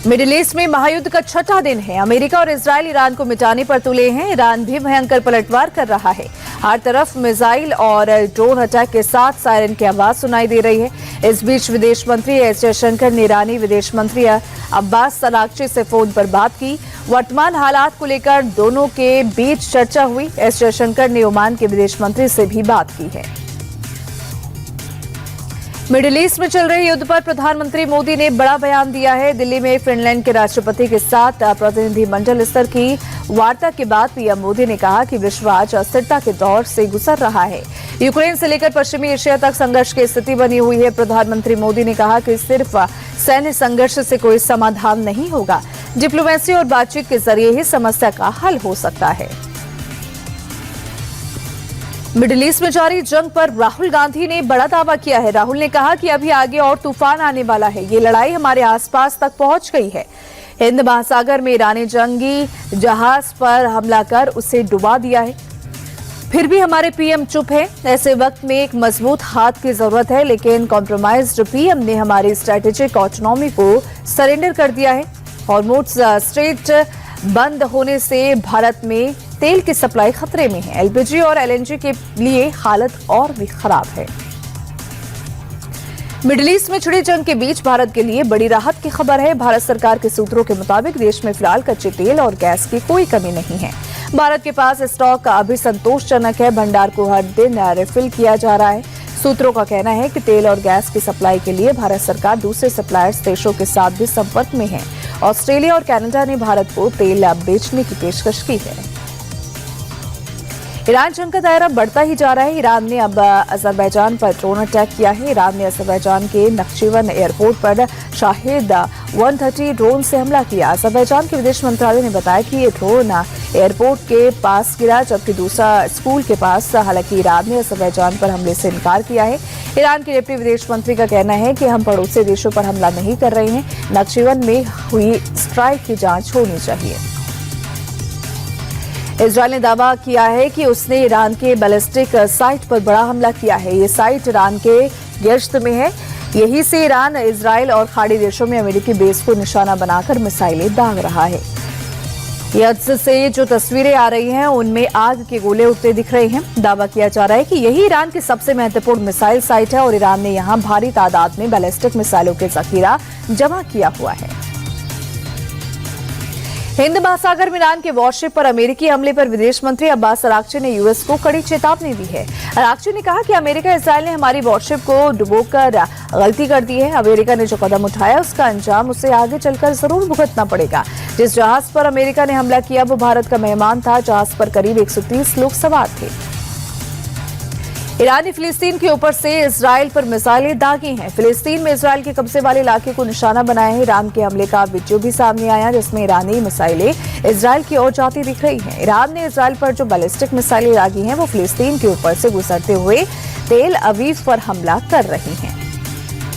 Middle east में महायुद्ध का छठा दिन है। अमेरिका और इजराइल ईरान को मिटाने पर तुले हैं। ईरान भी भयंकर पलटवार कर रहा है। हर तरफ मिसाइल और ड्रोन अटैक के साथ सायरन की आवाज सुनाई दे रही है। इस बीच विदेश मंत्री एस जयशंकर ने ईरानी विदेश मंत्री अब्बास अरागची से फोन पर बात की। वर्तमान हालात को लेकर दोनों के बीच चर्चा हुई। एस जयशंकर ने ओमान के विदेश मंत्री से भी बात की है। मिडिल ईस्ट में चल रहे युद्ध पर प्रधानमंत्री मोदी ने बड़ा बयान दिया है। दिल्ली में फिनलैंड के राष्ट्रपति के साथ प्रतिनिधिमंडल स्तर की वार्ता के बाद पीएम मोदी ने कहा कि विश्व आज अस्थिरता के दौर से गुजर रहा है। यूक्रेन से लेकर पश्चिमी एशिया तक संघर्ष की स्थिति बनी हुई है। प्रधानमंत्री मोदी ने कहा कि सिर्फ सैन्य संघर्ष से कोई समाधान नहीं होगा। डिप्लोमेसी और बातचीत के जरिए ही समस्या का हल हो सकता है। मिडिल ईस्ट में जारी जंग पर राहुल गांधी ने बड़ा दावा किया है। राहुल ने कहा कि अभी आगे और तूफान आने वाला है। ये लड़ाई हमारे आसपास तक पहुंच गई है। हिंद महासागर में ईरानी जंगी जहाज पर हमला कर उसे डुबा दिया है। फिर भी हमारे पीएम चुप है। ऐसे वक्त में एक मजबूत हाथ की जरूरत है, लेकिन कॉम्प्रोमाइज्ड पीएम ने हमारी स्ट्रेटेजिक ऑटोनॉमी को सरेंडर कर दिया है। हॉर्मुज़ स्ट्रेट बंद होने से भारत में तेल की सप्लाई खतरे में है। एलपीजी और एलएनजी के लिए हालत और भी खराब है। मिडिल ईस्ट में छिड़ी जंग के बीच भारत के लिए बड़ी राहत की खबर है। भारत सरकार के सूत्रों के मुताबिक देश में फिलहाल कच्चे तेल और गैस की कोई कमी नहीं है। भारत के पास स्टॉक अभी संतोषजनक है। भंडार को हर दिन रिफिल किया जा रहा है। सूत्रों का कहना है कि तेल और गैस की सप्लाई के लिए भारत सरकार दूसरे सप्लायर्स देशों के साथ भी संपर्क में है। ऑस्ट्रेलिया और कनाडा ने भारत को तेल बेचने की पेशकश की है। ईरान जंग का दायरा बढ़ता ही जा रहा है। ईरान ने अब अजरबैजान पर ड्रोन अटैक किया है। ईरान ने अजरबैजान के नक्शिवन एयरपोर्ट पर शाहिद 130 ड्रोन से हमला किया। अजरबैजान के विदेश मंत्रालय ने बताया कि ये ड्रोन एयरपोर्ट के पास गिरा, जबकि दूसरा स्कूल के पास। हालांकि ईरान ने अजरबैजान पर हमले से इनकार किया है। ईरान के डिप्टी विदेश मंत्री का कहना है कि हम पड़ोसी देशों पर हमला नहीं कर रहे हैं। नक्शिवन में हुई स्ट्राइक की जांच होनी चाहिए। इजरायल ने दावा किया है कि उसने ईरान के बैलिस्टिक साइट पर बड़ा हमला किया है। ये साइट ईरान के गिरफ्त में है। यहीं से ईरान इजरायल और खाड़ी देशों में अमेरिकी बेस को निशाना बनाकर मिसाइलें दाग रहा है। यद्स से जो तस्वीरें आ रही हैं उनमें आग के गोले उठते दिख रहे हैं। दावा किया जा रहा है कि यही ईरान की सबसे महत्वपूर्ण मिसाइल साइट है और ईरान ने यहां भारी तादाद में बैलिस्टिक मिसाइलों के जखीरा जमा किया हुआ है। हिंद महासागर में ईरान के वॉरशिप पर अमेरिकी हमले पर विदेश मंत्री अब्बास अरागची ने यूएस को कड़ी चेतावनी दी है। अरागची ने कहा कि अमेरिका इजरायल ने हमारी वॉरशिप को डुबोकर गलती कर दी है। अमेरिका ने जो कदम उठाया उसका अंजाम उसे आगे चलकर जरूर भुगतना पड़ेगा। जिस जहाज पर अमेरिका ने हमला किया वो भारत का मेहमान था। जहाज पर करीब 130 लोग सवार थे। ईरान ने फिलिस्तीन के ऊपर से इजरायल पर मिसाइलें दागी हैं। फिलिस्तीन में इजरायल के कब्जे वाले इलाके को निशाना बनाया है। ईरान के हमले का वीडियो भी सामने आया, जिसमें ईरानी मिसाइलें इजरायल की ओर जाती दिख रही हैं। ईरान ने इजरायल पर जो बैलिस्टिक मिसाइलें दागी हैं वो फिलिस्तीन के ऊपर से गुजरते हुए तेल अवीव पर हमला कर रही हैं।